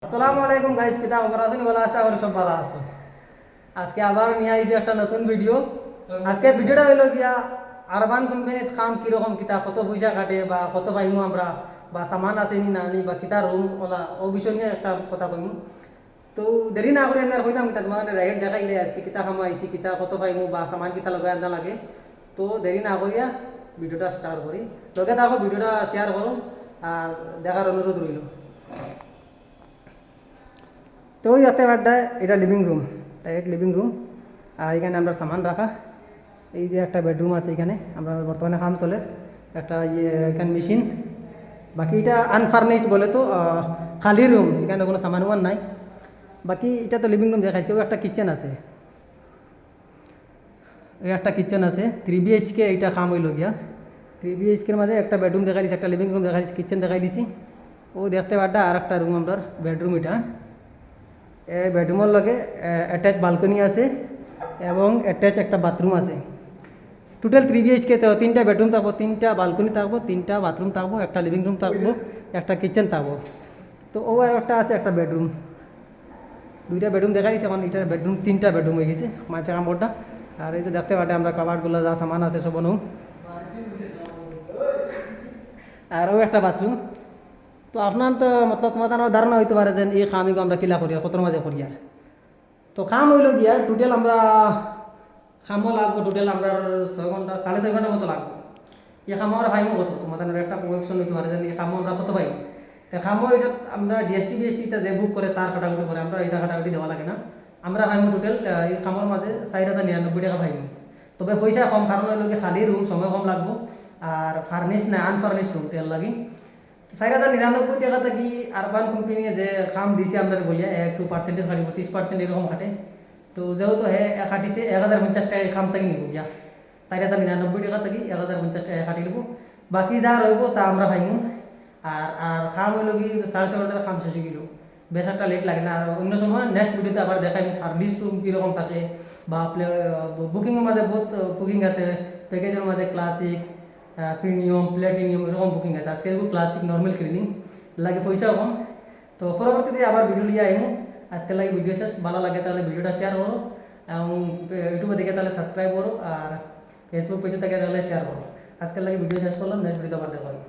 আসসালামু আলাইকুম গাইস, কিতা খবর আছেন? বলা আশা করি সব ভালো আছো। আজকে আবার নিয়ে আইছি একটা নতুন ভিডিও। আজকে ভিডিওটা হইলো গিয়া আরবান কোম্পানির কাম কিরকম, কিতা কত পয়সা কাটে বা কত পাইমু আমরা, বা সামান আছে নি না নি, বা কিতা রুম ওলা ও বিষয় নিয়ে একটা কথা কইমু। তো দেরি না করে আমি আর কইতাম কিতা তোমাদের রাইড দেখাইলে আজকে কিতা কাম আইছি, কিতা কত পাইমু বা সামান কিতা লগাই আনতে লাগে। তো দেরি না করিয়া ভিডিওটা স্টার্ট করি। লগে থাকো, ভিডিওটা শেয়ার করো আর দেখার অনুরোধ রইল। তো ওই দেখতে পারটা এটা living room, direct living room. আর এখানে আমরা সামান রাখা, এই যে একটা বেডরুম আছে, এখানে আমরা বর্তমানে কাম চলে একটা এখানে মেশিন। বাকি এটা আনফার্নিশ বলে, তো খালি রুম, এখানে কোনো সামান ওয়ান নাই। বাকি এটা তো লিভিং রুম দেখাচ্ছে। ও একটা কিচেন আছে, এই একটা কিচেন আছে 3 BHK। এইটা কাম হইল গিয়া 3 BHKর মাঝে একটা বেডরুম দেখাই দিছি, একটা লিভিং রুম দেখাই দিছি, কিচেন দেখাই দিছি। ও দেখতে পারটা আর একটা রুম, আমরা বেডরুম। এটা এই বেডরুমের লগে অ্যাটাচ বালকনি আছে এবং অ্যাটাচ একটা বাথরুম আছে। টোটাল 3 BHK, তো 3টা বেডরুম থাকবো, 3টা বালকনি থাকবো, 3টা বাথরুম থাকবো, একটা লিভিং রুম থাকবো, একটা কিচেন থাকবো। তো ও আর একটা আছে একটা বেডরুম। 2টা বেডরুম দেখা দিচ্ছে এখন। এটা বেডরুম 3টা বেডরুম হয়ে গেছে মাঝে কামড়টা। আর এই যে দেখতে পাটে আমরা কাবারগুলো যা সামান আছে সব নৌ। আর ও একটা বাথরুম। তো আপনার তো মতলব তোমার ধারণা হইতে পারে যে এই কামিকে আমরা কিলা করি আর কতর মাঝে করি। আর তো কাম হইল গিয়া টোটাল আমরা খামও লাগবো, টোটাল আমরা 6 ঘন্টা 6.5 ঘন্টার মতো লাগবো। এই খামো আমরা পাইমো কত, তোমাদের একটা কোয়েকশন হইতে পারে যে এই খামো আমরা কত পাইম। তো খামো এটা আমরা GST যে বুক করে তার কাটাকুটি করে, আমরা এটা কাটাকুটি দেওয়া লাগে না। আমরা পাইমো টোটাল এই খামোর মাঝে 4,099 টাকা পাইমো। তবে পয়সা কম, কারণ হইল কি খালি রুম, সময় কম লাগবো। আর ফার্নিশ না আনফার্নিশ রুম তেল লাগি। 4,099 টাকা থেকে আরবান কোম্পানি যে কাম দিছে আমরা বলিয়া একটু পার্সেন্টেজ কাটিব, 30% এরকম কাটে। তো যেহেতু কাটিছে 1,050 টাকা কাম থেকে নিব গিয়া। 4,099 টাকা থেকে 1,050 টাকা কাটি নেব। বাকি যা রইব তা আমরা পাইমু। আর আর কাম হইল কি 6.5 ঘন্টা কাম শেষ হয়ে গেল, বেশ একটা লেট লাগে না। আর অন্য সময় নেক্সট ভিডিওতে আবার দেখাই ফার্নিশ রুম কীরকম থাকে, বা বুকিংয়ের মাঝে বহুত বুকিং আছে। প্যাকেজের মাঝে ক্লাসিক, প্রিমিয়াম, প্ল্যাটিনিয়াম এরকম বুকিং আছে। আজকে ক্লাসিক নর্মাল ক্লিনিং লাগে, পয়সাও কম। তো পরবর্তীতে আবার ভিডিও লিয়ে আইমু। আজকে লাগে ভিডিও শেষ, ভালো লাগে তাহলে ভিডিওটা শেয়ার করো, এবং ইউটিউবে দেখে তাহলে সাবস্ক্রাইব করো, আর ফেসবুক পেজে থেকে তাহলে শেয়ার করো। আজকের লাগে ভিডিও শেষ করলাম, নেক্সট ভিডিও আবার দেখা হবে।